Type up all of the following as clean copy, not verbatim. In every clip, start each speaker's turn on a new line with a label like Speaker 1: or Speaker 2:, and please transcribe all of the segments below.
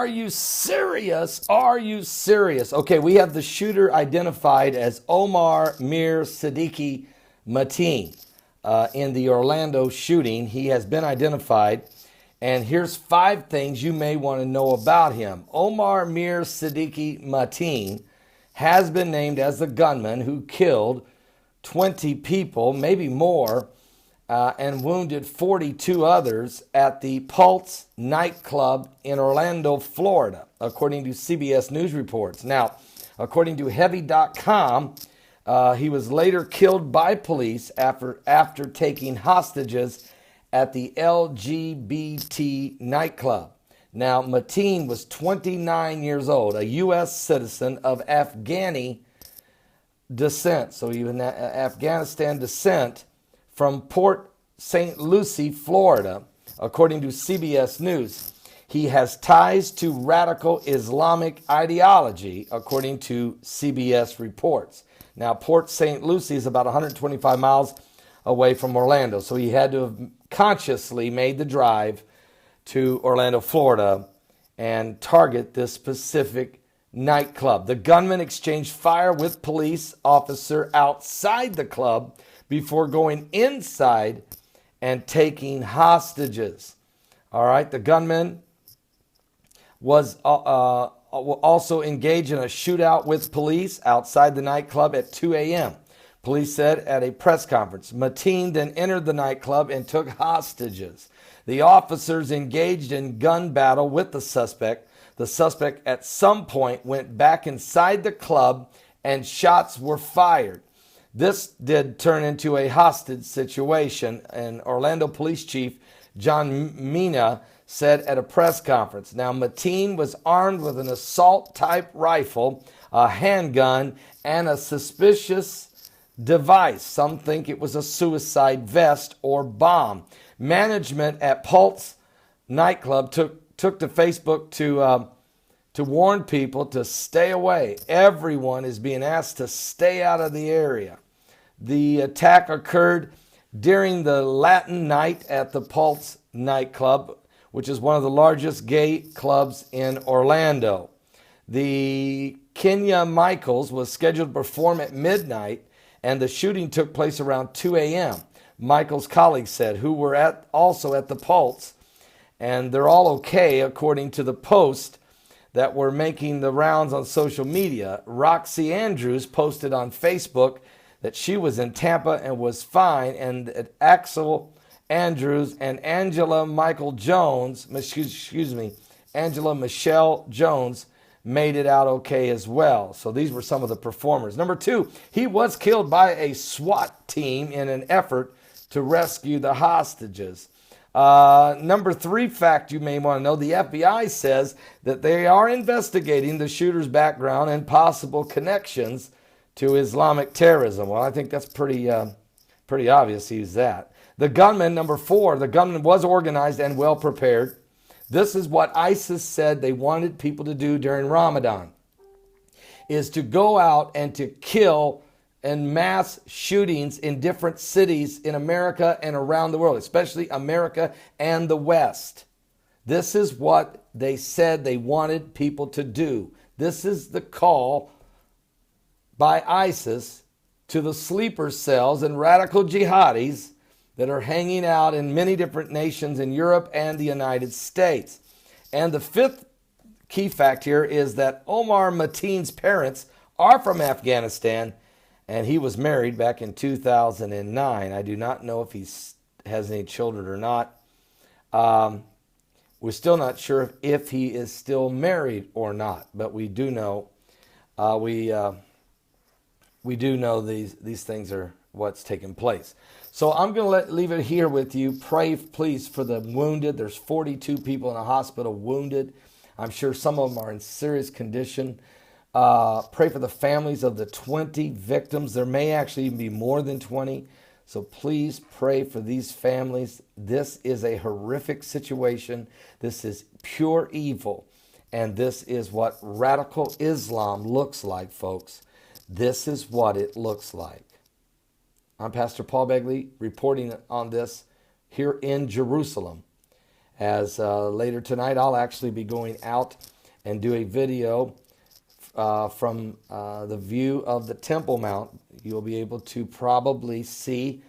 Speaker 1: Are you serious? Are you serious? Okay, we have the shooter identified as Omar Siddiqui Mateen in the Orlando shooting. He has been identified, and here's 5 things you may want to know about him. Omar Siddiqui Mateen has been named as the gunman who killed 20 people, maybe more, and wounded 42 others at the Pulse nightclub in Orlando, Florida, according to CBS News reports. Now, according to Heavy.com, he was later killed by police after taking hostages at the LGBT nightclub. Now, Mateen was 29 years old, a U.S. citizen of Afghani descent, so even Afghanistan descent, from Port St. Lucie, Florida, according to CBS News. He has ties to radical Islamic ideology, according to CBS reports. Now, Port St. Lucie is about 125 miles away from Orlando, so he had to have consciously made the drive to Orlando, Florida, and target this specific nightclub. The gunman exchanged fire with police officer outside the club before going inside and taking hostages. All right, the gunman was also engaged in a shootout with police outside the nightclub at 2 a.m. Police said at a press conference. Mateen then entered the nightclub and took hostages. The officers engaged in gun battle with the suspect. The suspect at some point went back inside the club and shots were fired. This did turn into a hostage situation, and Orlando Police Chief John Mina said at a press conference. Now, Mateen was armed with an assault-type rifle, a handgun, and a suspicious device. Some think it was a suicide vest or bomb. Management at Pulse nightclub took to Facebook to warn people to stay away. Everyone is being asked to stay out of the area. The attack occurred during the Latin night at the Pulse nightclub, which is one of the largest gay clubs in Orlando. The Kenya Michaels was scheduled to perform at midnight, and the shooting took place around 2 a.m. Michaels' colleagues said, who were also at the Pulse, and they're all okay, according to the post that were making the rounds on social media. Roxy Andrews posted on Facebook that she was in Tampa and was fine, and that Axel Andrews and Angela Michelle Jones made it out okay as well. So these were some of the performers. Number 2, he was killed by a SWAT team in an effort to rescue the hostages. Number 3 fact you may want to know, the FBI says that they are investigating the shooter's background and possible connections to Islamic terrorism. Well, I think that's pretty obvious he's that. The gunman, number 4, the gunman was organized and well prepared. This is what ISIS said they wanted people to do during Ramadan, is to go out and to kill and mass shootings in different cities in America and around the world, especially America and the West. This is what they said they wanted people to do. This is the call by ISIS to the sleeper cells and radical jihadis that are hanging out in many different nations in Europe and the United States. And the 5th key fact here is that Omar Mateen's parents are from Afghanistan, and he was married back in 2009. I do not know if he has any children or not. We're still not sure if he is still married or not, but we do know we do know these things are what's taking place. So I'm going to leave it here with you. Pray, please, for the wounded. There's 42 people in a hospital wounded. I'm sure some of them are in serious condition. Pray for the families of the 20 victims. There may actually even be more than 20. So please pray for these families. This is a horrific situation. This is pure evil. And this is what radical Islam looks like, folks. This is what it looks like. I'm Pastor Paul Begley reporting on this here in Jerusalem. as later tonight I'll actually be going out and do a video from the view of the Temple Mount. You'll be able to probably see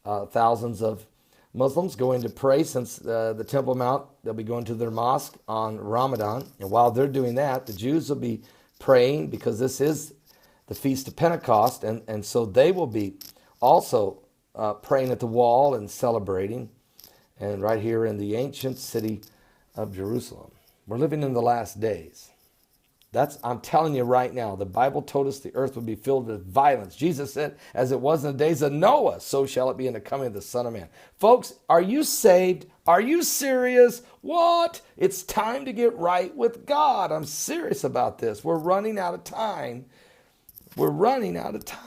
Speaker 1: thousands of Muslims going to pray, since the Temple Mount, they'll be going to their mosque on Ramadan. And while they're doing that, the Jews will be praying, because this is the Feast of Pentecost. And so they will be also praying at the wall and celebrating. And right here in the ancient city of Jerusalem. We're living in the last days. I'm telling you right now, the Bible told us the earth would be filled with violence. Jesus said, as it was in the days of Noah, so shall it be in the coming of the Son of Man. Folks, are you saved? Are you serious? What? It's time to get right with God. I'm serious about this. We're running out of time. We're running out of time.